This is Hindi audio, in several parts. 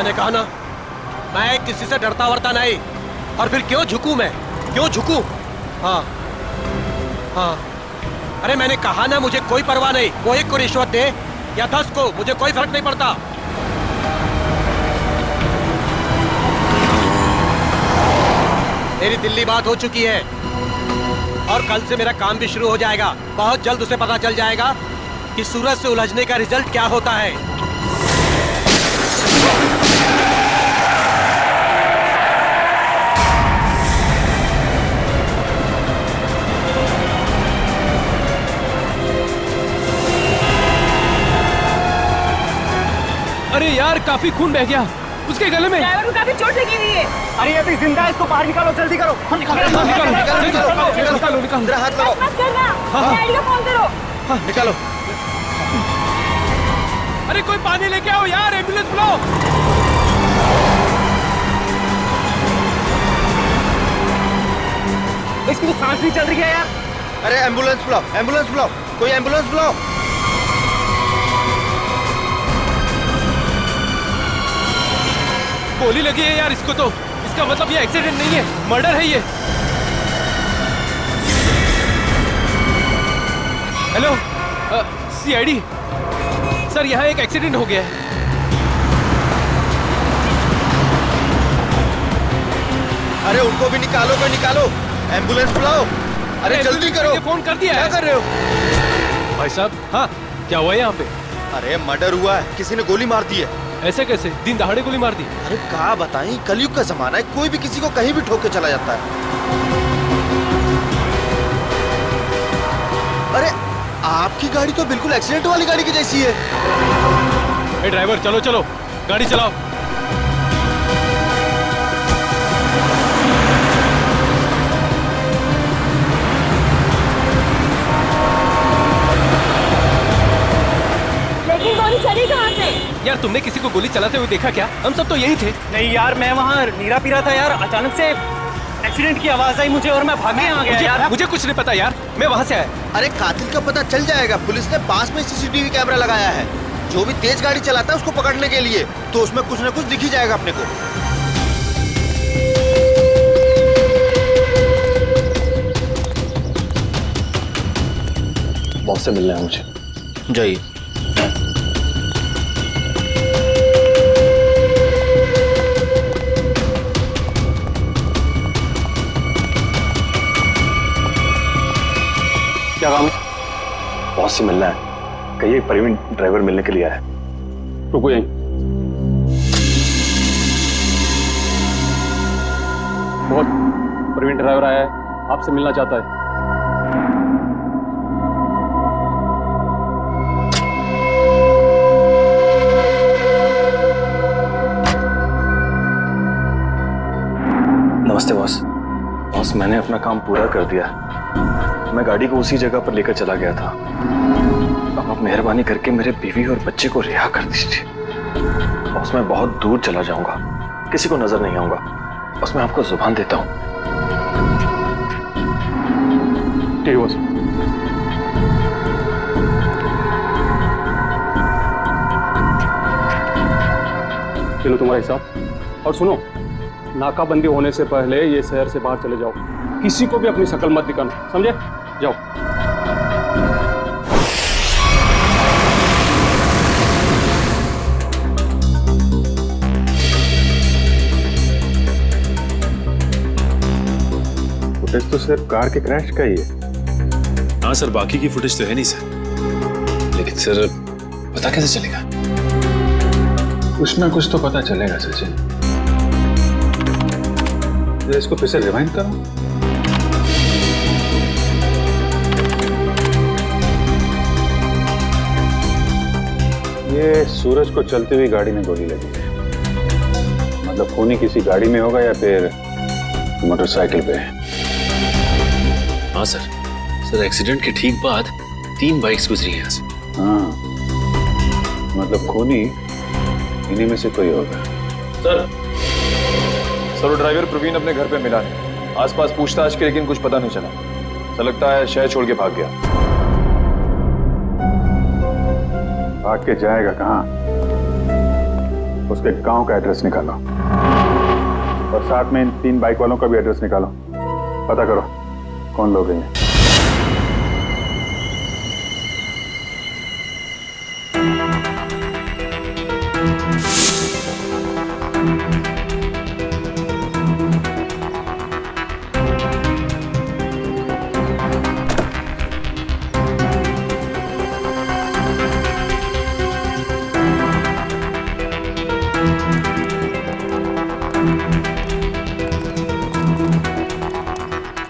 मैंने कहा ना, मैं किसी से डरता वरता नहीं। और फिर क्यों झुकूं मैं, क्यों झुकूं? हाँ हाँ, अरे मैंने कहा ना, मुझे कोई परवाह नहीं। वो 1 को रिश्वत दे या 10 को, मुझे कोई फर्क नहीं पड़ता। मेरी दिल्ली बात हो चुकी है और कल से मेरा काम भी शुरू हो जाएगा। बहुत जल्द उसे पता चल जाएगा कि सूरज से उलझने का रिजल्ट क्या होता है। अरे यार, काफी खून बह गया उसके गले में। ड्राइवर को काफी चोट लगी हुई है। अरे ये भी जिंदा है, इसको बाहर निकालो, जल्दी करो। निकालो। जरा हाथ लगाओ। मत करना, डैडी को फोन करो। निकालो। अरे कोई पानी लेके आओ यार, एम्बुलेंस बुलाओ। इसकी तो सांस नहीं चल रही है यार। अरे एम्बुलेंस बुलाओ, एम्बुलेंस बुलाओ, कोई एम्बुलेंस बुलाओ। गोली लगी है यार इसको तो। इसका मतलब ये एक्सीडेंट नहीं है, मर्डर है ये। हेलो, सीआईडी सर, यहाँ एक एक्सीडेंट हो गया है। अरे उनको भी निकालो, कोई निकालो, एम्बुलेंस बुलाओ। अरे जल्दी करो। फोन कर दिया है। क्या कर रहे हो भाई साहब? हाँ, क्या हुआ है यहाँ पे? अरे मर्डर हुआ है, किसी ने गोली मार दी है। ऐसे कैसे? दिन दहाड़े गोली मार दी? अरे क्या बताएं, कलयुग का जमाना है, कोई भी किसी को कहीं भी ठोक के चला जाता है। अरे आपकी गाड़ी तो बिल्कुल एक्सीडेंट वाली गाड़ी की जैसी है। ए ड्राइवर, चलो चलो, गाड़ी चलाओ। लेकिन गोली चली कहाँ से? यार तुमने किसी को गोली चलाते हुए देखा क्या? हम सब तो यही थे। नहीं यार, मैं वहाँ नीरा पी रहा था यार, अचानक से एक्सीडेंट की आवाज आई मुझे और मैं भागे आ गया यार। मुझे कुछ नहीं पता यार, मैं वहाँ से आया। अरे कातिल का पता चल जाएगा, पुलिस ने पास में सीसीटीवी कैमरा लगाया है। जो भी तेज गाड़ी चलाता है उसको पकड़ने के लिए, तो उसमें कुछ न कुछ दिख ही जाएगा अपने को। बॉस से मिलना है मुझे। जाइए। क्या काम है? बॉस से मिलना है। कहिए प्रवीण ड्राइवर मिलने के लिए आया है। रुको यहीं। बहुत प्रवीण ड्राइवर आया है, आपसे मिलना चाहता है। नमस्ते बॉस। बॉस, मैंने अपना काम पूरा कर दिया। मैं गाड़ी को उसी जगह पर लेकर चला गया था। अब आप मेहरबानी करके मेरे बीवी और बच्चे को रिहा कर दीजिए। बॉस, मैं बहुत दूर चला जाऊंगा, किसी को नजर नहीं आऊंगा। बस मैं आपको जुबान देता हूं। ठीक है बॉस। चलो तुम्हारा हिसाब। और सुनो, नाकाबंदी होने से पहले ये शहर से बाहर चले जाओ। किसी को भी अपनी शक्ल मत दिखाना, समझे? जाओ। फुटेज तो सिर्फ कार के क्रैश का ही है। हाँ सर, बाकी की फुटेज तो है नहीं सर। लेकिन सर पता कैसे चलेगा? कुछ ना कुछ तो पता चलेगा सचिन। इसको फिर से रिवाइंड करो। ये सूरज को चलती हुई गाड़ी में गोली लगी है। मतलब खूनी किसी गाड़ी में होगा या फिर मोटरसाइकिल पे। हाँ सर। सर एक्सीडेंट के ठीक बाद 3 बाइक्स गुजरी हैं यहाँ से। हाँ, मतलब खूनी इन्हीं में से कोई होगा। सर वो ड्राइवर प्रवीण अपने घर पे मिला नहीं। आसपास पूछताछ की, लेकिन कुछ पता नहीं चला। ऐसा लगता है शहर छोड़ के भाग गया। भाग के जाएगा कहाँ? उसके गांव का एड्रेस निकालो और साथ में इन 3 बाइक वालों का भी एड्रेस निकालो। पता करो कौन लोग हैं ये।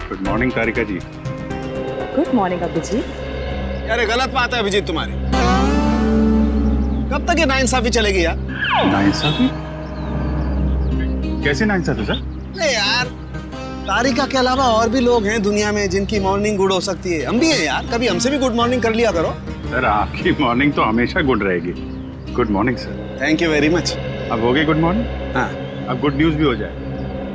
Good morning Tarika ji. Good morning Abhijeet. यार ये गलत बात है अभिजीत तुम्हारी। कब तक ये नाइंसाफी चलेगी यार? नाइंसाफी? कैसे नाइंसाफी सर? नहीं यार, तारिका के अलावा और भी लोग हैं दुनिया में जिनकी मॉर्निंग गुड हो सकती है। हम भी हैं यार, कभी हमसे भी गुड मॉर्निंग कर लिया करो। सर आपकी मॉर्निंग तो हमेशा गुड रहेगी। Good morning sir. Thank you very much. अब हो गई गुड मॉर्निंग? हाँ, अब गुड न्यूज भी हो जाए।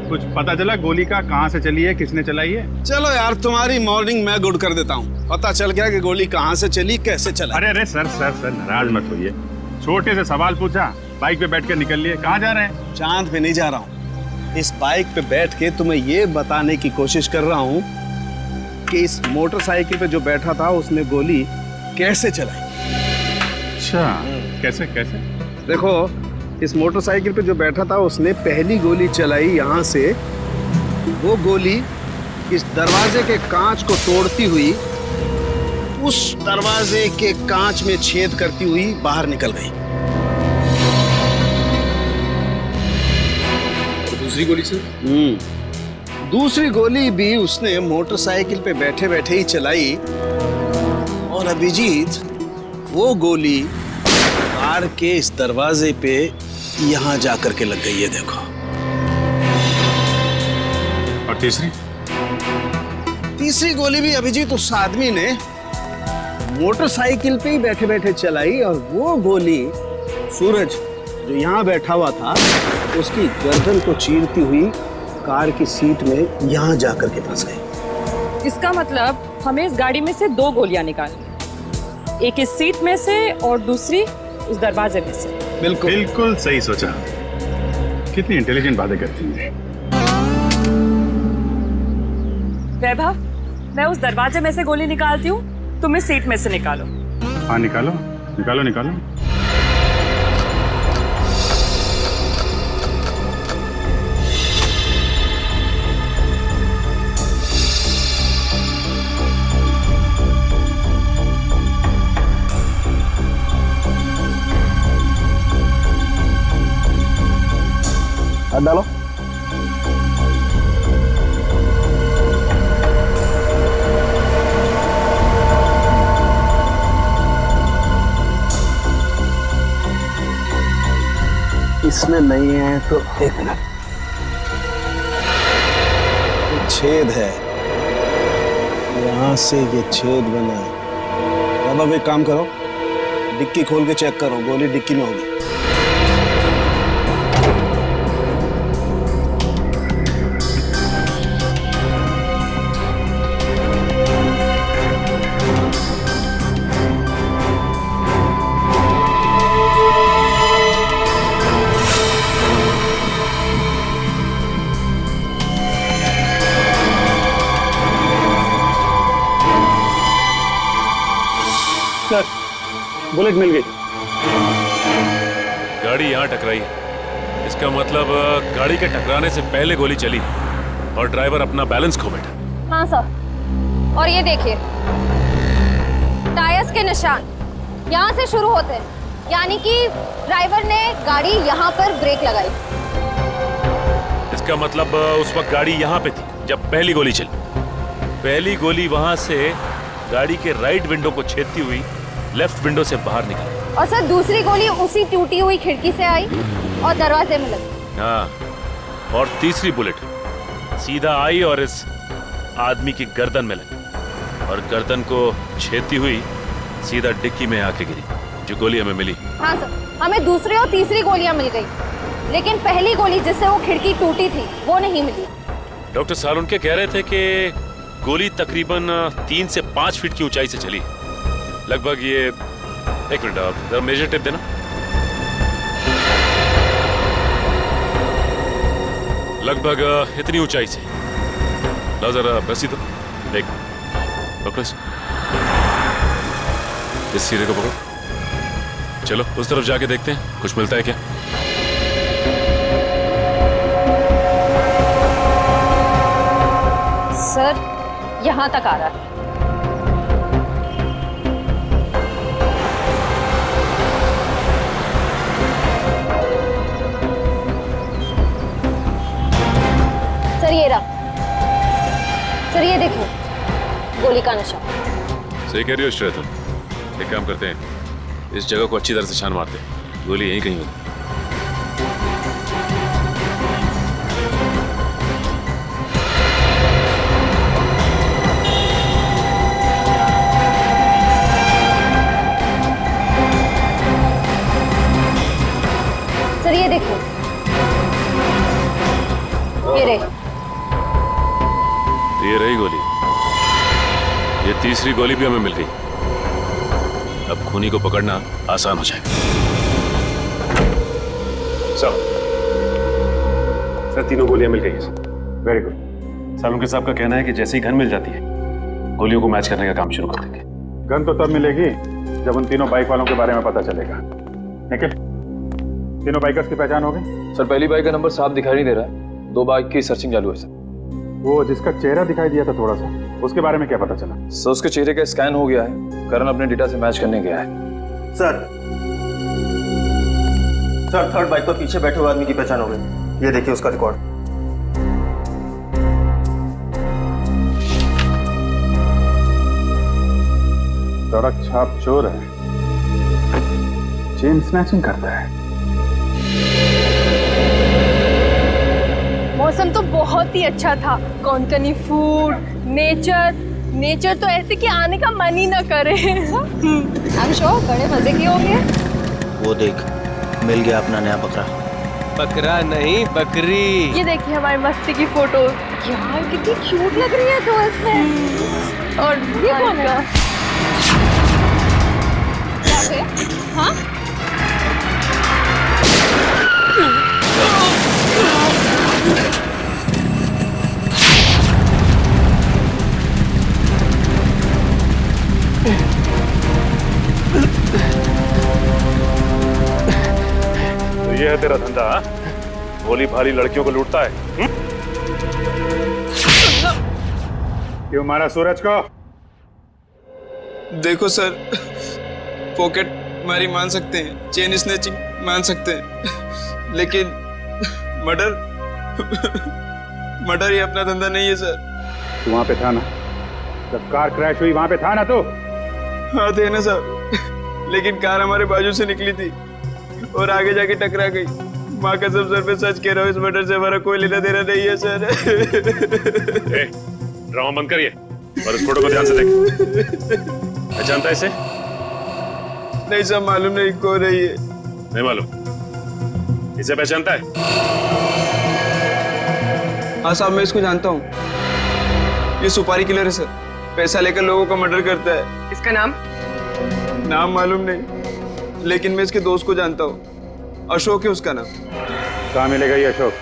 कुछ पता चला गोली का कहाँ से चली है, किसने चलाई है? चलो यार तुम्हारी मॉर्निंग मैं गुड कर देता हूँ। पता चल गया कि गोली कहाँ से चली, कैसे चला। अरे अरे सर सर सर नाराज मत होइए। छोटे से सवाल पूछा, बाइक पे बैठ कर निकल लिए। कहाँ जा रहे हैं? चांद पे नहीं जा रहा हूँ। इस बाइक पे बैठ के तुम्हें ये बताने की कोशिश कर रहा हूँ कि इस मोटरसाइकिल पे जो बैठा था उसने गोली कैसे चलाई। अच्छा, कैसे कैसे? देखो, इस मोटरसाइकिल पे जो बैठा था उसने पहली गोली चलाई यहाँ से। वो गोली इस दरवाजे के कांच को तोड़ती हुई उस दरवाजे के कांच में छेद करती हुई बाहर निकल गई। दूसरी गोली सर? दूसरी गोली भी उसने मोटरसाइकिल पे बैठे बैठे ही चलाई। और अभिजीत, वो गोली कार के इस दरवाजे पे यहाँ जाकर के लग गई है, देखो। और तीसरी? तीसरी गोली भी अभिजीत उस आदमी ने मोटरसाइकिल पे ही बैठे बैठे चलाई और वो गोली सूरज जो यहाँ बैठा हुआ था उसकी गर्दन को चीरती हुई कार की सीट में यहाँ जाकर के फंस गई। इसका मतलब हमें इस गाड़ी में से 2 गोलियां निकालनी, एक इस सीट में से और दूसरी उस दरवाजे में से। बिल्कुल बिल्कुल सही सोचा। कितनी इंटेलिजेंट बातें करती हैं। वैभव, मैं उस दरवाजे में से गोली निकालती हूँ, तुम इस सीट में से निकालो। हाँ निकालो निकालो निकालो। हाथ डालो। इसमें नहीं है तो एक मिनट, छेद है यहां से, ये छेद बना है। अब एक काम करो, डिक्की खोल के चेक करो, गोली डिक्की में होगी। सर बुलेट मिल गई। गाड़ी यहाँ टकराई है, इसका मतलब गाड़ी के टकराने से पहले गोली चली और ड्राइवर अपना बैलेंस खो बैठा। हाँ सर, और ये देखिए टायर्स के निशान यहाँ से शुरू होते हैं, यानी कि ड्राइवर ने गाड़ी यहाँ पर ब्रेक लगाई। इसका मतलब उस वक्त गाड़ी यहाँ पे थी जब पहली गोली चली। पहली गोली वहां से गाड़ी के राइट विंडो को छेदती हुई लेफ्ट विंडो से बाहर निकली। और सर दूसरी गोली उसी टूटी हुई खिड़की से आई और दरवाजे में लगी। हाँ, और तीसरी बुलेट सीधा आई और इस आदमी की गर्दन में लगी और गर्दन को छेदती हुई सीधा डिक्की में आके गिरी, जो गोली हमें मिली। हाँ सर, हमें दूसरी और तीसरी गोलियां मिल गई, लेकिन पहली गोली जिससे वो खिड़की टूटी थी वो नहीं मिली। डॉक्टर सालुनके कह रहे थे कि गोली तकरीबन 3 से 5 फीट की ऊंचाई से चली, लगभग ये। एक मिनट, आप मेजर टेप देना। लगभग इतनी ऊंचाई से। ला जरा रस्सी तो देख, पकड़ो इस सीढ़ी को पकड़ो। चलो उस तरफ जाके देखते हैं कुछ मिलता है क्या। सर यहाँ तक आ रहा है। सर ये रहा। सर ये देखो, गोली का निशान। सही कह रही हो श्रेया, एक काम करते हैं, इस जगह को अच्छी तरह से छान मारते हैं, गोली यहीं कहीं होगी। सर ये देखो, ये रही। ये रही गोली। ये तीसरी गोली भी हमें मिल गई। अब खूनी को पकड़ना आसान हो जाएगा। सर तीनों गोलियां मिल गई हैं। Very good. सालुंके साहब का कहना है कि जैसे ही गन मिल जाती है गोलियों को मैच करने का काम शुरू कर देंगे। गन तो तब मिलेगी जब उन तीनों बाइक वालों के बारे में पता चलेगा। निखिल, तीनों बाइकर्स की पहचान हो गई? सर पहली बाइक का नंबर साफ दिखाई नहीं दे रहा है, 2 बाइक की सर्चिंग चालू है सर। वो जिसका चेहरा दिखाई दिया था थोड़ा सा, उसके बारे में क्या पता चला? सर उसके चेहरे का स्कैन हो गया है, करण अपने डेटा से मैच करने गया है। सर थर्ड बाइक पर पीछे बैठे हुए आदमी की पहचान हो गई। ये देखिए उसका रिकॉर्ड। सड़क छाप चोर है, चेन स्नैचिंग करता है। मौसम तो बहुत ही अच्छा था। कोंकणी फूड, नेचर तो ऐसे कि आने का मन ही ना करे। I'm sure बड़े मजे के होंगे। वो देख, मिल गया अपना नया बकरा। बकरा नहीं, बकरी। ये देखिए हमारी मस्ती की फोटो। यार कितनी क्यूट लग रही है तो इसमें। और ये कौन है? हाँ? तो ये है तेरा धंधा? भोली भाली लड़कियों को लूटता है? क्यों मारा सूरज को? देखो सर, पॉकेट मारी मान सकते हैं, चेन स्नैचिंग मान सकते हैं, लेकिन मर्डर ये अपना धंधा नहीं है सर। तू वहां पे था ना जब कार क्रैश हुई? वहां पे था ना तू? हाँ थे ना सर, लेकिन कार हमारे बाजू से निकली थी और आगे जाके टकरा गई। माँ कसम सर पे सच कह रहा हूँ, इस मर्डर से हमारा कोई लेना देना नहीं है सर। ड्रामा बंद करिए और इस फोटो को ध्यान से देख। पहचानता है इसे? नहीं सर, मालूम नहीं कौन है ये। नहीं मालूम? इसे पहचानता है? हाँ साहब, मैं इसको जानता हूँ। ये सुपारी किलर है सर, पैसा लेकर लोगों का मर्डर करता है। इसका नाम? नाम मालूम नहीं, लेकिन मैं इसके दोस्त को जानता हूँ। अशोक है उसका नाम। कहाँ मिलेगा ये अशोक?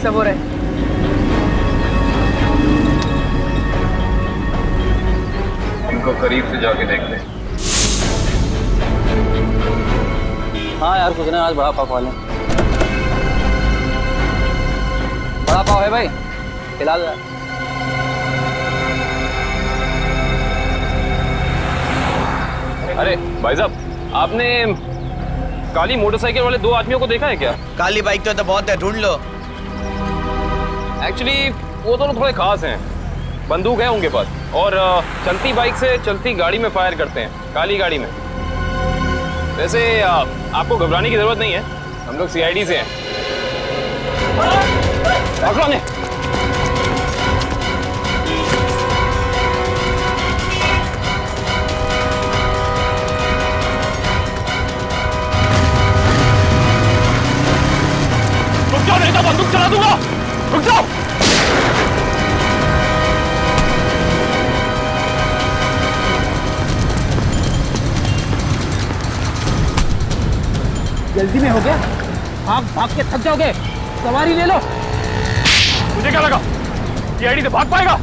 सब हो रहा है। इनको करीब से जाके देख ले। हाँ यार, कुछ ना आज बड़ा पाव वाले। बड़ा पाव है भाई, खिला दो। अरे भाई साहब, आपने काली मोटरसाइकिल वाले 2 आदमियों को देखा है क्या? काली बाइक तो बहुत है, ढूंढ लो। एक्चुअली वो दोनों थोड़े खास हैं। बंदूक है उनके पास और चलती बाइक से चलती गाड़ी में फायर करते हैं, काली गाड़ी में। वैसे आपको घबराने की जरूरत नहीं है, हम लोग सीआईडी से हैं। पकड़ो ने। जल्दी में हो गया? आप भाग के थक जाओगे, सवारी ले लो। मुझे क्या लगा सीआईडी से भाग पाएगा?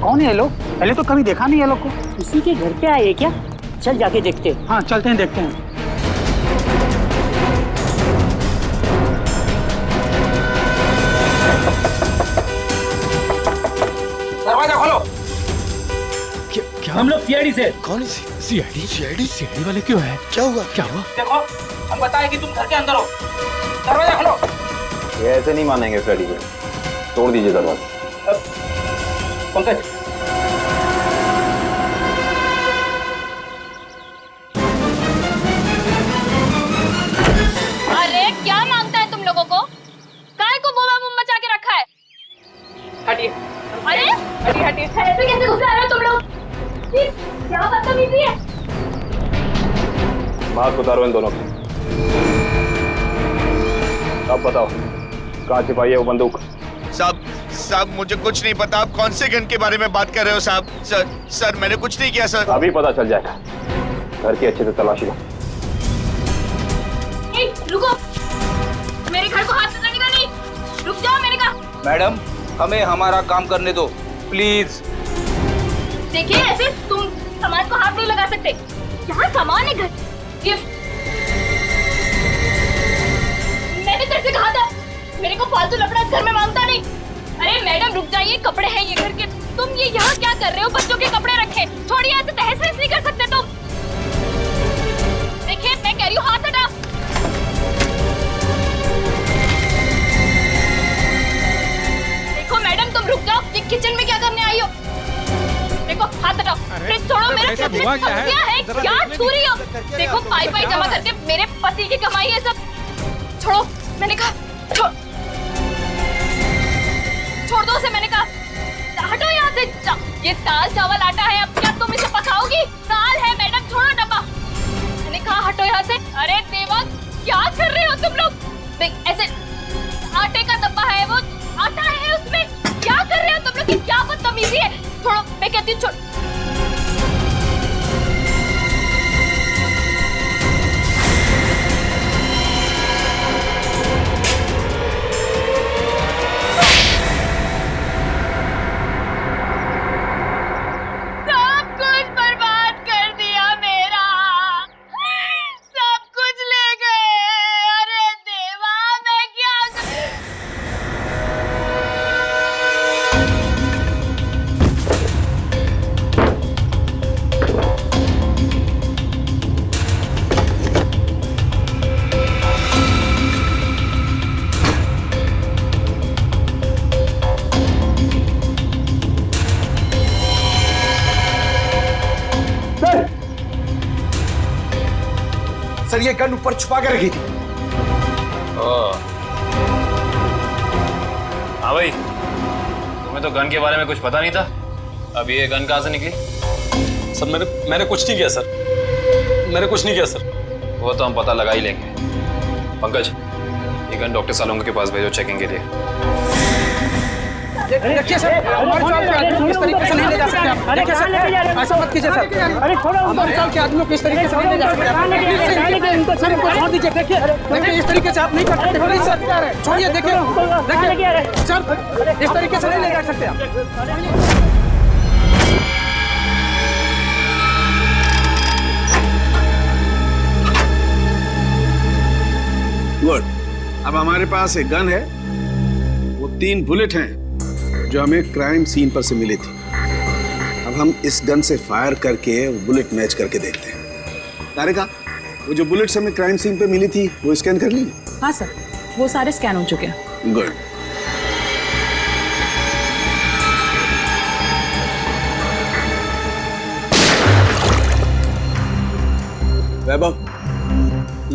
कौन है ये लोग? पहले तो कभी देखा नहीं ये लोग को। किसी के घर पे आए क्या? चल जाके देखते हैं। हाँ चलते हैं, देखते हैं। दरवाजा खोलो। क्या? हम लोग सीआईडी से। कौन सीआईडी? सीआईडी वाले क्यों है? क्या हुआ? देखो, हम बताए कि तुम घर के अंदर हो। दरवाजा खोलो। ये ऐसे नहीं मानेंगे सीआईडी को, तोड़ दीजिए दरवाजा। पंकज, अरे क्या मांगता है तुम लोगों को? काय को बोबा मुंह मचा के रखा है? हटिए। अरे हटिए। ऐसे कैसे घुस आ रहे हो तुम लोग? क्या बदतमीजी है? मास्क उतारो इन दोनों को। अब बताओ कहाँ छिपाई है वो बंदूक? साहब मुझे कुछ नहीं पता। आप कौन से गन के बारे में बात कर रहे हो साहब? सर मैंने कुछ नहीं किया सर। अभी पता चल जाएगा। घर की अच्छे से तलाशी लो। रुको, मेरे घर को हाथ से लगेगा नहीं। रुक जाओ, मैंने कहा। मैडम, हमें हमारा काम करने दो प्लीज। देखिए, ऐसे तुम सामान को हाथ नहीं लगा सकते। यहाँ सामान है, घर गिफ्ट। मैंने तेरे से कहा था मेरे को फालतू लफड़ा घर में मांगता नहीं। अरे मैडम रुक जाइए, कपड़े हैं ये घर के। तुम ये यहाँ क्या कर रहे हो? बच्चों के कपड़े रखे। छोड़िए, ऐसे तहस नहस नहीं कर सकते तुम। देखिए मैं कह रही हूँ, हाथ हटा। देखो मैडम, तुम रुक जाओ। ये किचन में क्या करने आई हो? देखो हाथ हटाओ। फ्रिज छोड़ो। मेरे फ्रिज में सब्जियां है, क्या छू रही हो? देखो पाई पाई जमा करके मेरे पति की कमाई है सब। छोड़ो, मैंने कहा छोड़ दो उसे, मैंने कहा। हटो यहाँ से। ये दाल चावल आटा है, अब क्या तुम इसे पकाओगी? दाल है मैडम, छोड़ो डब्बा। मैंने कहा हटो यहाँ से। अरे देवा, क्या कर रहे हो तुम लोग? देख ऐसे आटे का डब्बा है, वो आटा है उसमें। क्या कर रहे हो तुम लोग? क्या बदतमीजी है? छोड़ो, मैं कहती हूँ छोड़। सर ये गन ऊपर छुपा के रखी थी। हाँ भाई, तुम्हें तो गन के बारे में कुछ पता नहीं था। अब ये गन कहाँ से निकली? सर मैंने कुछ नहीं किया सर। मैंने कुछ नहीं किया सर। वो तो हम पता लगा ही लेंगे। पंकज, ये गन डॉक्टर सालोंगा के पास भेजो चेकिंग के लिए। देखिए सर, हमारे चाल के आदमी किस तरीके से नहीं ले जा सकते आप। देखिए सर, ऐसा मत कीजिए सर। हमारे चाल के आदमियों को इस तरीके से नहीं ले जा सकते आप। सर इनको छोड़ दीजिए। देखिए इस तरीके से आप नहीं कर सकते। प्लीज सर छोड़िए। देखिए सर, इस तरीके से नहीं ले जा सकते आप। गुड। अब हमारे पास एक गन है, वो 3 बुलेट हैं जो हमें क्राइम सीन पर से मिली थी। अब हम इस गन से फायर करके वो बुलेट मैच करके देखते हैं। तारिका, वो जो बुलेट्स हमें क्राइम सीन पे मिली थी वो स्कैन कर ली? हाँ सर, वो सारे स्कैन हो चुके हैं। गुड। वैभव,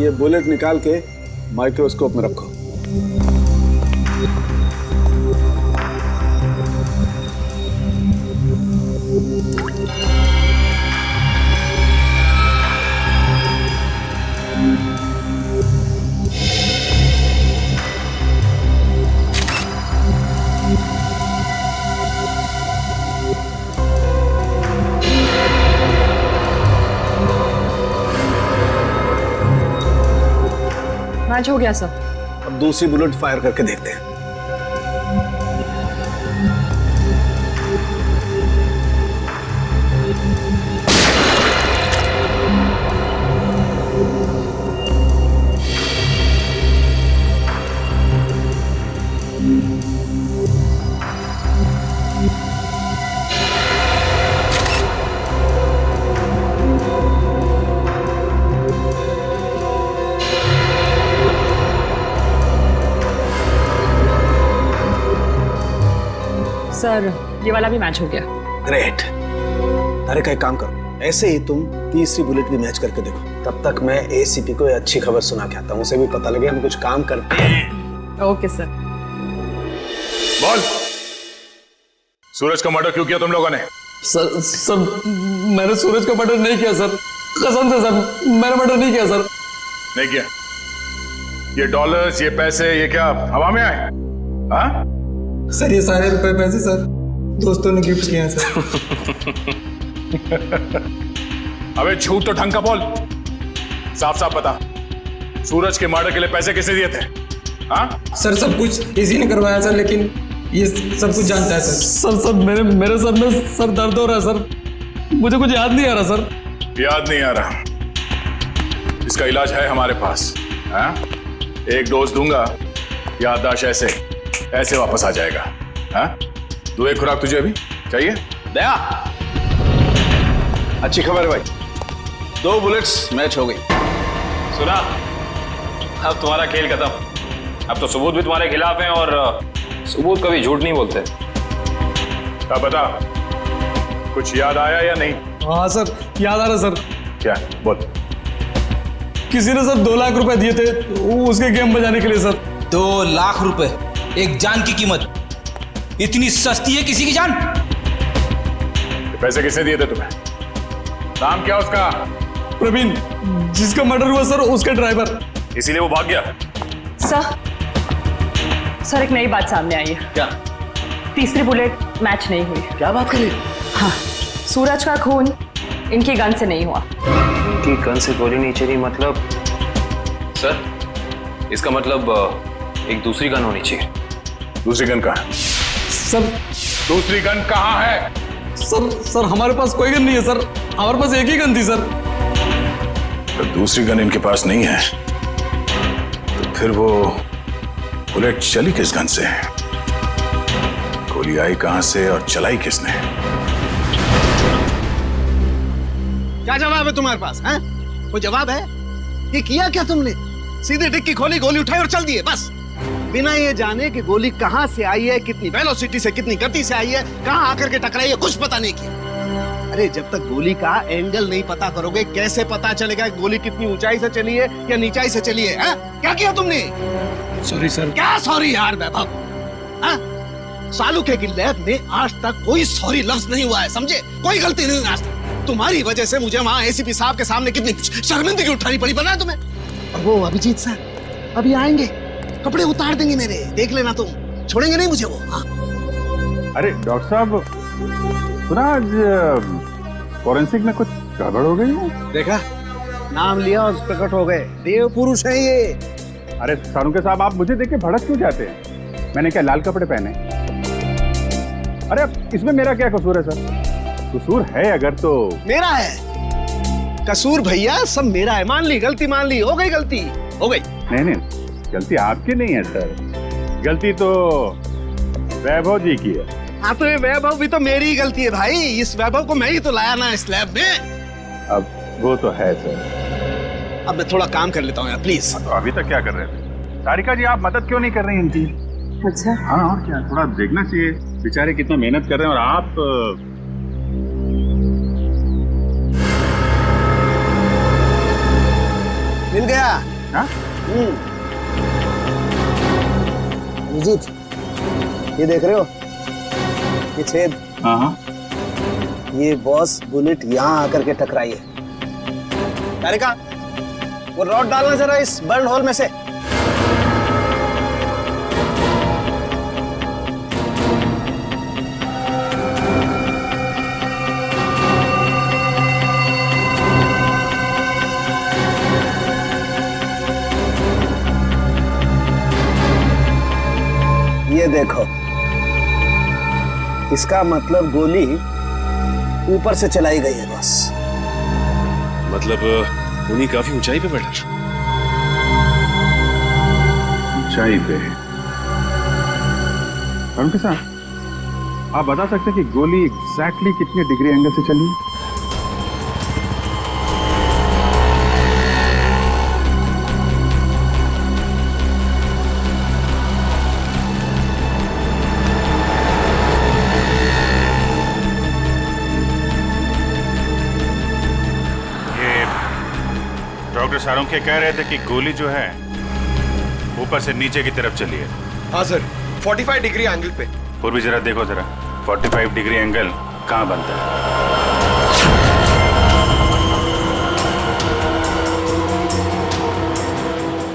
ये बुलेट निकाल के माइक्रोस्कोप में रखो। मैच हो गया सर। अब दूसरी बुलेट फायर करके देखते हैं। सर ये वाला भी मैच हो गया। ग्रेट। अरे का एक काम करो, ऐसे ही तुम तीसरी बुलेट भी मैच करके देखो। तब तक मैं एसीपी को अच्छी खबर सुना के आता हूँ, उसे भी पता लगे हम कुछ काम करते हैं। Okay sir. बोल, सूरज का मर्डर क्यों किया तुम लोगों ने? सर मैंने सूरज का मर्डर नहीं किया सर, कसम से सर, मैंने मर्डर नहीं किया सर। नहीं किया? ये डॉलर्स, ये पैसे, ये क्या हवा में आए? हाँ? सर ये सारे रुपए पैसे सर दोस्तों ने गिफ्ट किए हैं सर। अबे झूठ तो ढंग का बोल, साफ साफ बता, सूरज के मर्डर के लिए पैसे किसने दिए थे? हाँ? सर सब कुछ इसी ने करवाया सर, लेकिन ये सब कुछ जानता है सर। सर मेरे सर में सर दर्द हो रहा है सर, मुझे कुछ याद नहीं आ रहा सर। याद नहीं आ रहा? इसका इलाज है हमारे पास। हाँ? एक डोज दूंगा, याददाश्त ऐसे वापस आ जाएगा। हाँ? दो एक खुराक तुझे अभी चाहिए? दया, अच्छी खबर है भाई, 2 बुलेट्स मैच हो गई। सुना, अब तुम्हारा खेल खत्म। अब तो सबूत भी तुम्हारे खिलाफ हैं और सबूत कभी झूठ नहीं बोलते। अब बता, कुछ याद आया या नहीं? हाँ सर याद आ रहा सर। क्या? बोल। किसी ने सर 2 लाख रुपए दिए थे उसके गेम बजाने के लिए सर। 2 लाख रुपए, एक जान की कीमत। इतनी सस्ती है किसी की जान? पैसे किसने दिए थे तुम्हें? नाम क्या उसका? प्रवीण, जिसका मर्डर हुआ सर उसका ड्राइवर। इसीलिए वो भाग गया? सर एक नई बात सामने आई है। क्या? तीसरी बुलेट मैच नहीं हुई। क्या बात करी? हाँ, सूरज का खून इनकी गन से नहीं हुआ। इनकी गन से गोली नहीं चली मतलब? सर इसका मतलब एक दूसरी गन होनी चाहिए। दूसरी गन कहाँ है? सर दूसरी गन कहाँ है? सर हमारे पास कोई गन नहीं है सर, हमारे पास एक ही गन थी सर। तो दूसरी गन इनके पास नहीं है तो फिर वो बुलेट चली किस गन से? गोली आई कहां से और चलाई किसने? क्या जवाब है तुम्हारे पास? हैं? कोई जवाब है? ये किया क्या तुमने? सीधे डिक्की खोली, गोली उठाई और चल दिए बस, बिना ये जाने कि गोली कहां से आई है, कितनी वेलोसिटी से, कितनी गति से आई है, कहां आकर के टकराई है, कुछ पता नहीं किया। अरे जब तक गोली का एंगल नहीं पता करोगे कैसे पता चलेगा कि गोली कितनी ऊंचाई से चली है या नीचाई से चली है? हा? क्या किया तुमने? Sorry sir. क्या सॉरी यार वैभव? सालू के लैब में आज तक कोई सॉरी लफ्ज नहीं हुआ है, समझे? कोई गलती नहीं हुई आज तक। तुम्हारी वजह से मुझे वहां एसीपी साहब के सामने कितनी शर्मिंदगी उठानी पड़ी, पता है तुम्हें? और वो अभिजीत सर अभी आएंगे, कपड़े उतार देंगे मेरे, देख लेना तुम, छोड़ेंगे नहीं मुझे वो। हाँ? अरे डॉक्टर साहब, सुना आज फॉरेंसिक में कुछ गड़बड़ हो गई है? देखा, नाम लिया और प्रकट हो गए, देव पुरुष है ये। अरे सारुके साहब, आप मुझे देख के भड़क क्यों जाते हैं? मैंने क्या लाल कपड़े पहने? अरे इसमें मेरा क्या कसूर है सर? कसूर है अगर तो मेरा है कसूर भैया, सब मेरा है। मान ली गलती, मान ली, हो गई गलती, हो गई। नहीं, गलती आपकी नहीं है सर, गलती तो वैभव जी की है। हाँ तो ये वैभव भी तो मेरी ही गलती है भाई, इस वैभव को मैं ही तो लाया ना इस लैब में। अब वो तो है सर। अब मैं थोड़ा काम कर लेता हूँ यार, प्लीज। तो अभी तक क्या कर रहे थे? सारिका जी, आप मदद क्यों नहीं कर रही इनकी? अच्छा हाँ, और क्या, थोड़ा देखना चाहिए, बेचारे कितना मेहनत कर रहे हैं और आप मिल गया। हाँ? अभिजीत, ये देख रहे हो ये छेद? हाँ। ये बॉस बुलेट यहाँ आकर के टकराई है। तारिका, वो रॉड डालना जरा इस बर्न होल में से। देखो, इसका मतलब गोली ऊपर से चलाई गई है बस। मतलब खूनी काफी ऊंचाई पे बैठा। ऊंचाई पे? अरुण किसान, आप बता सकते हैं कि गोली एग्जैक्टली कितने डिग्री एंगल से चली है? डॉक्टर सारुंखे कह रहे थे कि गोली जो है ऊपर से नीचे की तरफ चली है। हाँ सर, 45 डिग्री एंगल पे। पूर्वी जरा देखो जरा, 45 डिग्री एंगल कहाँ बनता है?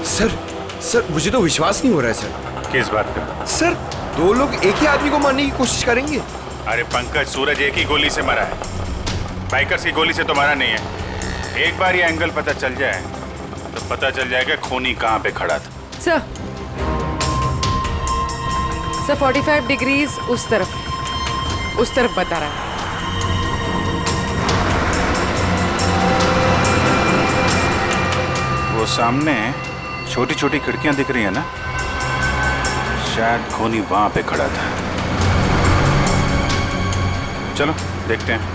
सर मुझे तो विश्वास नहीं हो रहा है सर। किस बात का? सर, दो लोग एक ही आदमी को मारने की कोशिश करेंगे? अरे पंकज, सूरज एक ही गोली से मरा है, बाइकर्स की गोली से तो मरा नहीं है। एक बार ये एंगल पता चल जाए तो पता चल जाएगा खूनी कहाँ पे खड़ा था। सर 45 डिग्रीज उस तरफ बता रहा है। वो सामने छोटी छोटी खिड़कियां दिख रही है ना, शायद खूनी वहां पे खड़ा था। चलो देखते हैं।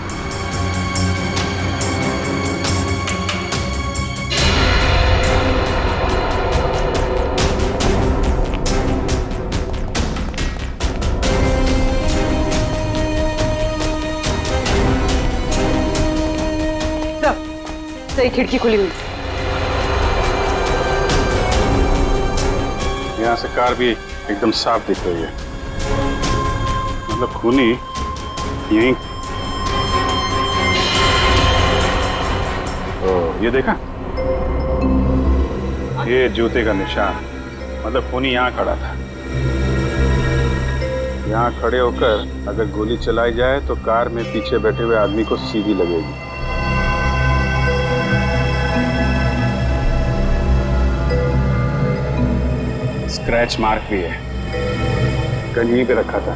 सही खिड़की खुली हुई। यहाँ से कार भी एकदम साफ दिख रही है, मतलब खूनी यहीं। तो ये देखा, ये जूते का निशान, मतलब खूनी यहाँ खड़ा था। यहाँ खड़े होकर अगर गोली चलाई जाए तो कार में पीछे बैठे हुए आदमी को सीधी लगेगी। स्क्रैच मार्क भी है, गन यहीं पे रखा था।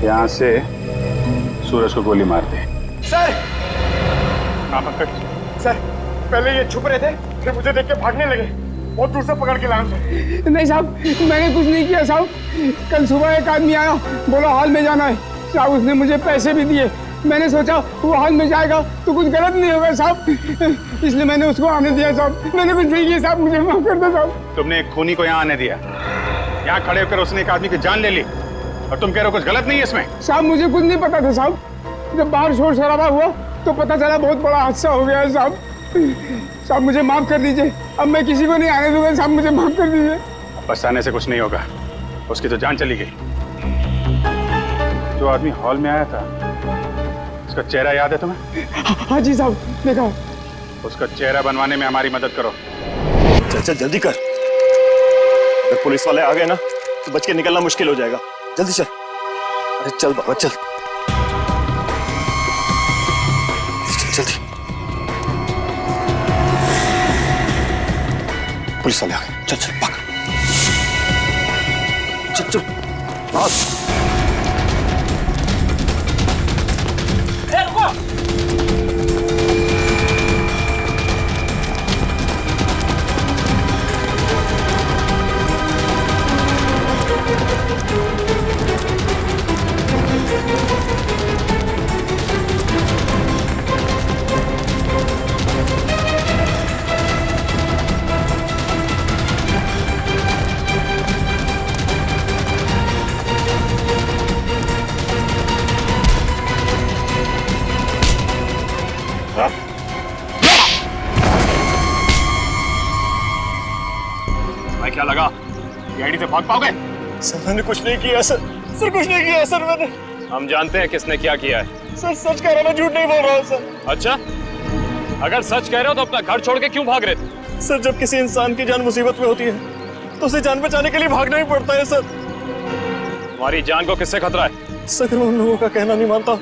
यहाँ से सूरज को गोली मार दे। सर! हाँ पंकज। सर, पहले ये छुप रहे थे, फिर मुझे देख के भागने लगे। बहुत दूर से पकड़ के लाया सर। नहीं साहब, मैंने कुछ नहीं किया साहब। कल सुबह एक आदमी आया, बोला हॉल में जाना है साहब। उसने मुझे पैसे भी दिए। मैंने सोचा वो हॉल में जाएगा तो कुछ गलत नहीं होगा साहब, इसलिए मैंने उसको आने दिया साहब। मैंने कुछ नहीं किया साहब, मुझे माफ कर दो साहब। तुमने एक खूनी को यहाँ आने दिया, यहाँ खड़े होकर उसने एक आदमी की जान ले ली, और तुम कह रहे हो कुछ गलत नहीं है इसमें? साहब मुझे कुछ नहीं पता था साहब। जब बाहर शोर शराबा हुआ तो पता चला बहुत बड़ा हादसा हो गया है साहब। साहब मुझे माफ कर दीजिए, अब मैं किसी को नहीं आने दूंगा साहब, मुझे माफ कर दीजिए। पछताने से कुछ नहीं होगा, उसकी तो जान चली गई। जो आदमी हॉल में आया था, उसका चेहरा याद है तुम्हें? हाँ जी साहब, देखा। उसका चेहरा बनवाने में हमारी मदद करो। चल चल जल्दी कर, अगर पुलिस वाले आ गए ना तो बच के निकलना मुश्किल हो जाएगा। जल्दी चल। अरे चल बाबा चल, जल्दी। पुलिस वाले आ गए, चल चल भाग। चल चल भाग। क्या लगा गाड़ी से भाग पाओगे? सर मैंने कुछ नहीं किया सर, सर कुछ नहीं किया सर मैंने। हम जानते हैं किसने क्या किया है। सर सच कह रहा हूं, मैं झूठ नहीं बोल रहा हूं सर। अच्छा, अगर सच कह रहे हो तो अपना घर छोड़ के क्यों भाग रहे थे? सर जब किसी इंसान की जान मुसीबत में होती है तो उसे जान बचाने के लिए भागना ही पड़ता है सर। तुम्हारी जान को किससे खतरा है? सर अगर मैं उन लोगों का कहना नहीं मानता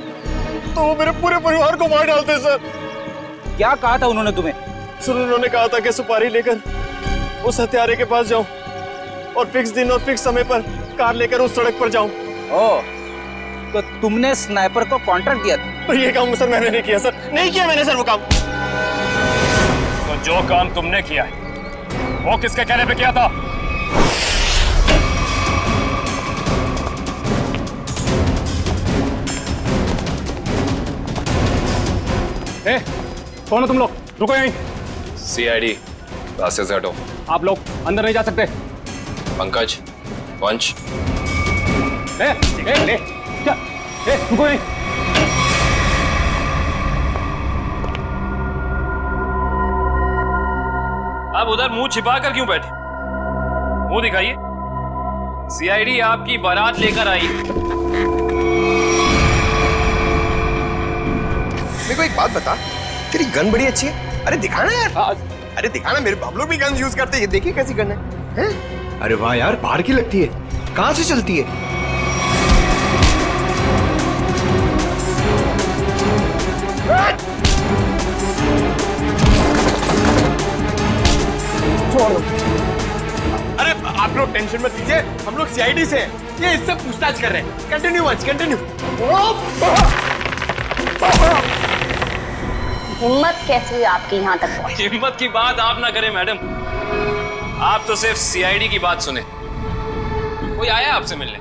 तो वो मेरे पूरे परिवार को मार डालते सर। क्या कहा था उन्होंने तुम्हें? सर उन्होंने कहा था कि सुपारी लेकर उस हत्यारे के पास जाऊं और फिक्स दिन और फिक्स समय पर कार लेकर उस सड़क पर जाऊं। ओह, तो तुमने स्नाइपर को कॉन्ट्रैक्ट दिया था? तो ये काम सर मैंने नहीं किया सर, नहीं किया मैंने सर वो काम। तो जो काम तुमने किया है वो किसके कहने पे किया था? कौन हो तुम लोग? रुको यहीं। सीआईडी, रास्ते से हटो। आप लोग अंदर नहीं जा सकते। पंकज, वंश, ले क्या? रुको यहीं। आप उधर मुंह छिपा कर क्यों बैठे? मुंह दिखाइए। सीआईडी आपकी बारात लेकर आई। मेरे को एक बात बता, तेरी गन बड़ी अच्छी है। अरे दिखाना यार। अरे दिखाना, मेरे हम लोग भी गन यूज करते हैं। ये देखिए कैसी गन है? अरे वाह यार, बाहर की लगती है। कहाँ से चलती है? अरे आप लोग टेंशन मत लीजिए, हम लोग सीआईडी से हैं। ये इससे पूछताछ कर रहे हैं। कंटिन्यू वंश, कंटिन्यू। हिम्मत कैसे हुई आपकी यहाँ तक पहुंची? हिम्मत की बात आप ना करें मैडम, आप तो सिर्फ सीआईडी की बात सुने। कोई आया आपसे मिलने?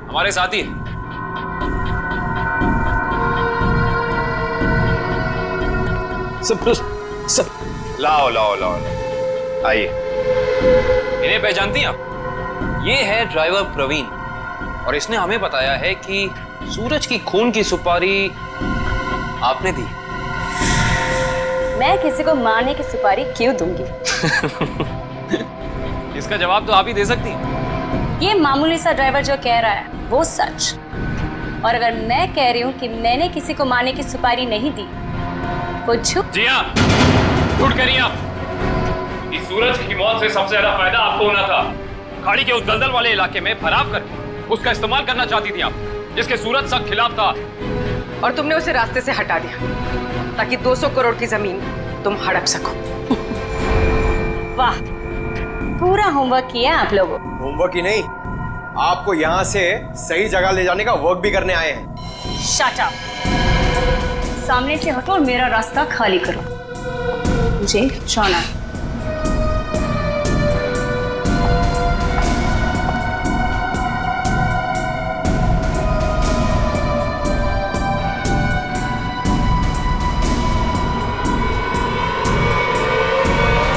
हमारे साथी। सब लाओ लाओ लाओ, आइए। इन्हें पहचानती हैं आप? ये है ड्राइवर प्रवीण, और इसने हमें बताया है कि सूरज की खून की सुपारी आपने दी। मैं किसी को मारने की सुपारी क्यों दूंगी? इसका जवाब तो आप ही दे सकती हैं। ये मामूली सा ड्राइवर जो कह रहा है वो सच, और अगर मैं कह रही हूँ कि मैंने किसी को मारने की सुपारी नहीं दी, वो झूठ। जी हाँ, झूठ कह रही हैं आप। इस सूरज की मौत से सबसे ज्यादा फायदा आपको होना था। खाड़ी के उस दलदल वाले इलाके में फराव करके उसका इस्तेमाल करना चाहती थी आप, जिसके सूरज सख्त खिलाफ था। और तुमने उसे रास्ते से हटा दिया ताकि 200 करोड़ की जमीन तुम हड़प सको। वाह, पूरा होमवर्क किया आप लोगों। होमवर्क ही नहीं, आपको यहाँ से सही जगह ले जाने का वर्क भी करने आए हैं। शट अप, सामने से हटो और मेरा रास्ता खाली करो। मुझे जाना है।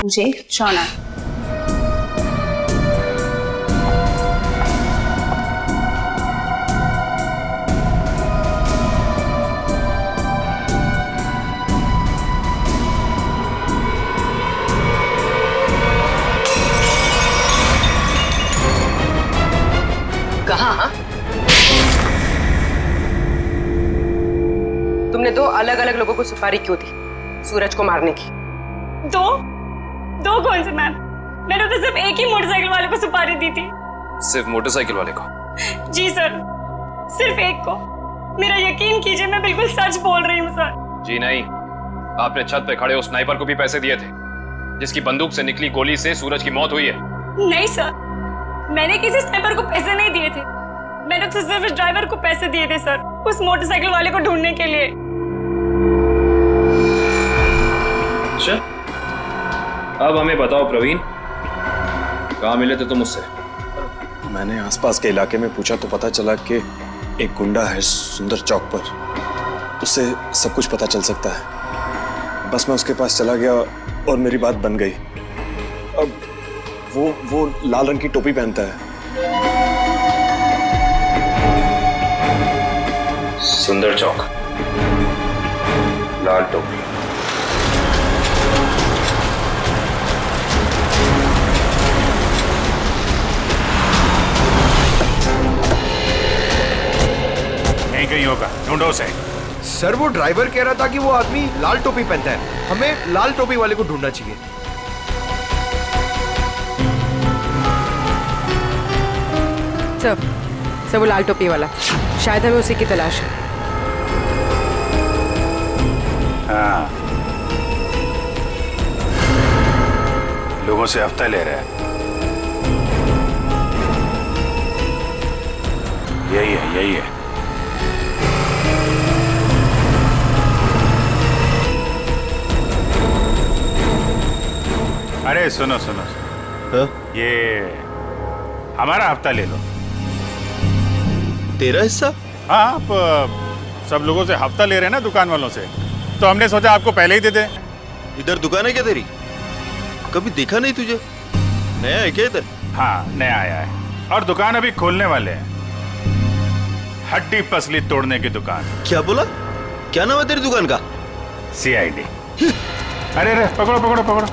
मुझे जाना है। कहाँ? तुमने 2 अलग-अलग लोगों को सुपारी क्यों दी सूरज को मारने की? दो कौन से मैम? मैंने तो सिर्फ एक ही मोटरसाइकिल वाले को सुपारी दी थी। सिर्फ मोटरसाइकिल वाले को? जी सर, सिर्फ एक को। मेरा यकीन कीजिए, मैं बिल्कुल सच बोल रही हूँ सर। जी नहीं, आपने छत पे खड़े उस स्नाइपर को भी पैसे दिए थे, जिसकी बंदूक से निकली गोली से सूरज की मौत हुई है। नहीं सर, मैंने किसी स्नाइपर को पैसे नहीं दिए थे। मैंने तो सिर्फ उस ड्राइवर को पैसे दिए थे सर, उस मोटरसाइकिल वाले को ढूंढने के लिए। अच्छा, अब हमें बताओ प्रवीण, कहाँ मिले थे तुम उससे? मैंने आसपास के इलाके में पूछा तो पता चला कि एक गुंडा है सुंदर चौक पर, उससे सब कुछ पता चल सकता है। बस मैं उसके पास चला गया और मेरी बात बन गई। अब वो लाल रंग की टोपी पहनता है। सुंदर चौक, लाल टोपी। कहीं होगा, ढूंढो उसे। सर वो ड्राइवर कह रहा था कि वो आदमी लाल टोपी पहनता है, हमें लाल टोपी वाले को ढूंढना चाहिए। सब वो लाल टोपी वाला, शायद हमें उसी की तलाश है। हाँ, लोगों से हफ्ता ले रहा है। यही है, यही है। अरे सुनो सुनो, सुनो। ये हमारा हफ्ता ले लो। तेरा हिस्सा? हाँ, आप सब लोगों से हफ्ता ले रहे हैं ना, दुकान वालों से, तो हमने सोचा आपको पहले ही दे दें। इधर दुकान है क्या तेरी? कभी देखा नहीं तुझे? नया है क्या इधर? हाँ, नया आया है और दुकान अभी खोलने वाले हैं। हड्डी पसली तोड़ने की दुकान। क्या बोला? क्या नाम है तेरी दुकान का? CID। अरे अरे, पकड़ो पकड़ो पकड़ो।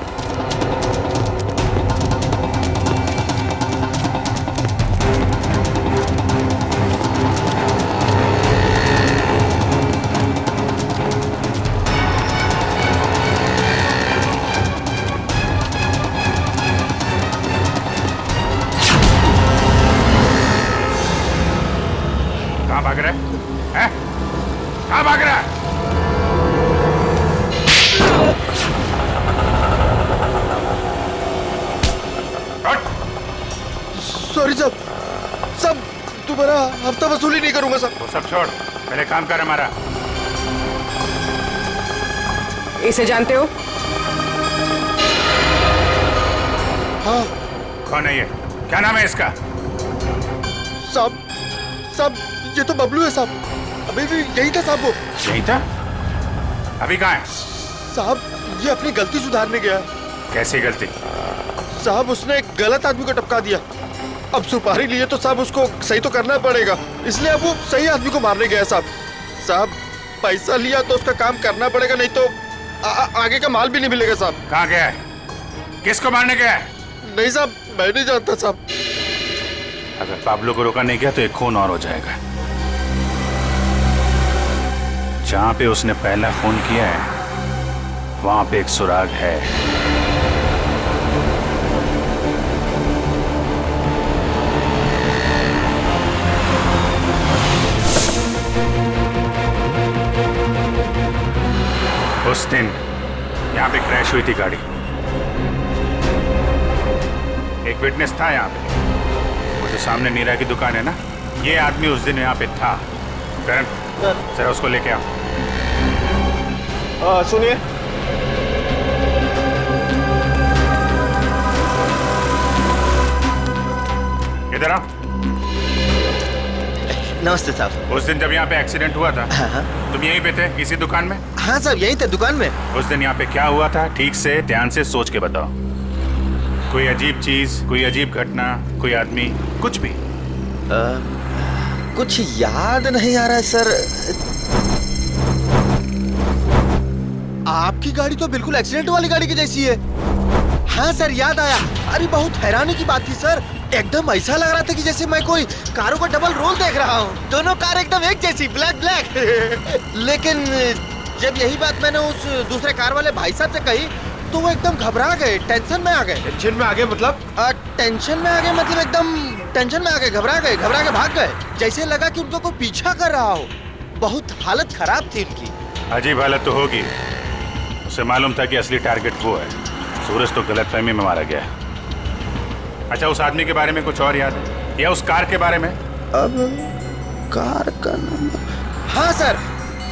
कहाँ भाग रहा है? कहाँ भाग रहा है? सॉरी साहब, सब तुम्हारा हफ्ता वसूली नहीं करूंगा साहब। वो सब छोड़, पहले काम कर हमारा। इसे जानते हो? हाँ। कौन है ये? क्या नाम है इसका? साहब, साहब ये तो बबलू है साहब। अभी भी यही था साहब वो। यही था? अभी कहाँ है? साहब ये अपनी गलती सुधारने गया। कैसी गलती? साहब उसने एक गलत आदमी को टपका दिया। अब सुपारी लिए तो साहब उसको सही तो करना पड़ेगा, इसलिए अब वो सही आदमी को मारने गया साहब। साहब पैसा लिया तो उसका काम करना पड़ेगा, नहीं तो आगे का माल भी नहीं मिलेगा साहब। कहाँ गया है? किसको मारने गया है? नहीं साहब, मैं नहीं जानता साहब। अगर पाब्लो को रोका नहीं गया तो एक खून और हो जाएगा। जहां पे उसने पहला खून किया है वहां पे एक सुराग है। उस दिन यहाँ पे क्रैश हुई थी गाड़ी। एक विटनेस था यहाँ पे, वो जो सामने नीरा की दुकान है ना, ये आदमी उस दिन यहाँ पे था। करण, जरा उसको लेके आओ। सुनिए, इधर आओ। नमस्ते साहब। उस दिन जब यहाँ पे एक्सीडेंट हुआ था, तुम यहीं पे थे इसी दुकान में? हाँ साहब, यहीं थे दुकान में। उस दिन यहाँ पे क्या हुआ था, ठीक से ध्यान से सोच के बताओ। कोई अजीब चीज, कोई अजीब घटना, कोई आदमी, कुछ भी? कुछ याद नहीं आ रहा है सर। आपकी गाड़ी तो बिल्कुल एक्सीडेंट वाली गाड़ी की जैसी है। हाँ सर, याद आया। अरे बहुत हैरानी की बात थी सर, एकदम ऐसा लग रहा था कि जैसे मैं कोई कारों का डबल रोल देख रहा हूँ। दोनों कार एकदम एक जैसी, ब्लैक ब्लैक। लेकिन जब यही बात मैंने उस दूसरे कार वाले भाई साहब से कही तो वो एकदम घबरा गए, टेंशन में आ गए। टेंशन में आ गए मतलब? टेंशन में आ गए मतलब एकदम टेंशन में आ गए, घबरा के भाग गए। जैसे लगा कि उनको कोई पीछा कर रहा हो। बहुत हालत खराब थी उनकी। अजीब हालत तो होगी। उसे मालूम था कि असली टारगेट वो है। सूरज तो गलतफहमी में मारा गया है। अच्छा, उस आदमी के बारे में कुछ और याद है या उस कार के बारे में? अब कार का नंबर? हाँ सर,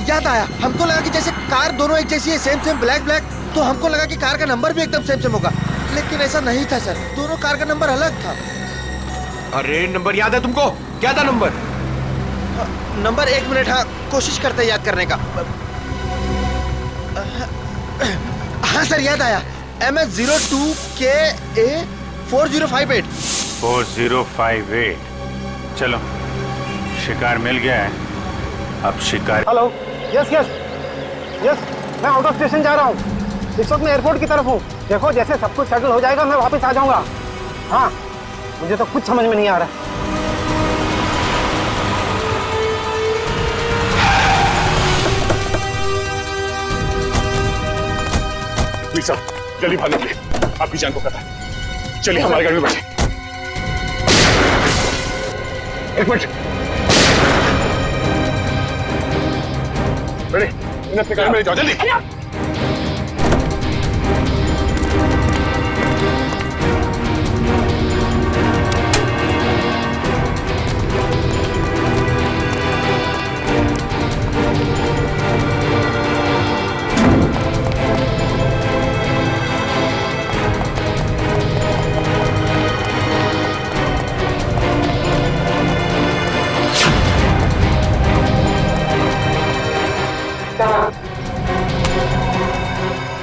याद आया। हमको लगा कि जैसे कार दोनों एक जैसी है, सेम सेम ब्लैक ब्लैक, तो हमको लगा कि कार का नंबर भी एकदम सेम सेम होगा, लेकिन ऐसा नहीं था सर। दोनों कार का नंबर अलग था। अरे नंबर याद है तुमको? क्या था नंबर? नंबर 1 मिनट, हाँ कोशिश करते हैं याद करने का। हाँ सर, याद आया। MS02KA 4058। 4058। चलो, शिकार मिल गया है। अब शिकार। हेलो, यस यस यस, मैं आउट ऑफ स्टेशन जा रहा हूँ। इस वक्त मैं एयरपोर्ट की तरफ हूँ। देखो जैसे सब कुछ सेटल हो जाएगा मैं वापस आ जाऊंगा। हाँ, मुझे तो कुछ समझ में नहीं आ रहा। वीर साहब, जल्दी भागेंगे, आपकी जान को खतरा है। चलिए हमारी गाड़ी में बैठे। एक मिनट, बैठे, इन्हें अपने गाड़ी में ले जाओ जल्दी।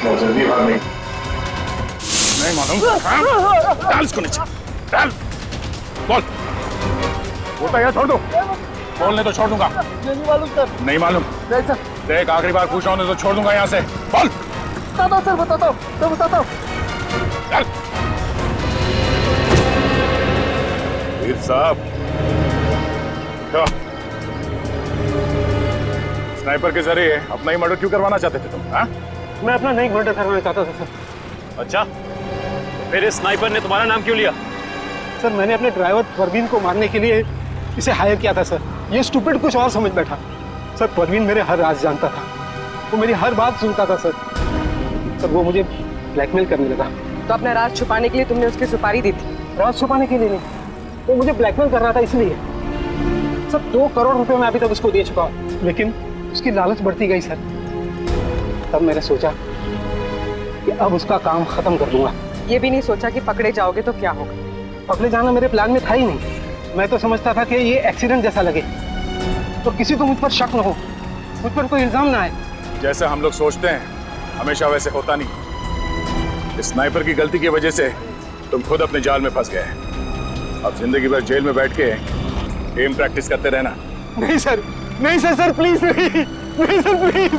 बहुत जल्दी भाग नहीं मालूम। डाल इसको नीचे, डाल। बोल, बोलता या छोड़ दो। बोलने तो छोड़ दूंगा। नहीं मालूम सर। नहीं मालूम? नहीं सर। देख आखिरी बार पूछ रहा हूँ तो छोड़ दूंगा यहाँ से। बोल। बताता हूँ सर, बताता हूँ, तो बताता हूँ। चल। वीर साहब, स्नाइपर के जरिए अपना ही मर्डर क्यों करवाना चाहते थे तुम? हाँ? मैं अपना नहीं मर्डर करवाना चाहता था सर। अच्छा, फिर इस स्नाइपर ने तुम्हारा नाम क्यों लिया? सर मैंने अपने ड्राइवर परवीन को मारने के लिए इसे हायर किया था सर। ये स्टूपिड कुछ और समझ बैठा। सर परवीन मेरे हर राज जानता था, वो मेरी हर बात सुनता था सर। सर वो मुझे ब्लैकमेल करने लगा। तो अपना राज छुपाने के लिए तुमने उसकी सुपारी दी थी? राज छुपाने के लिए नहीं, वो मुझे ब्लैकमेल कर रहा था इसलिए। सर 2 करोड़ रुपए मैं अभी तक उसको दे चुका हूँ, लेकिन उसकी लालच बढ़ती गई सर। तब मैंने सोचा कि अब उसका काम खत्म कर दूंगा। ये भी नहीं सोचा कि पकड़े जाओगे तो क्या होगा? पकड़े जाना मेरे प्लान में था ही नहीं। मैं तो समझता था कि ये एक्सीडेंट जैसा लगे और किसी को मुझ पर शक न हो, मुझ पर कोई इल्जाम ना आए। जैसा हम लोग सोचते हैं हमेशा वैसे होता नहीं। इस स्नाइपर की गलती की वजह से तुम खुद अपने जाल में फंस गए। अब जिंदगी भर जेल में बैठ के एम प्रैक्टिस करते रहना। नहीं सर, नहीं सर, सर प्लीज नहीं, नहीं सर प्लीज।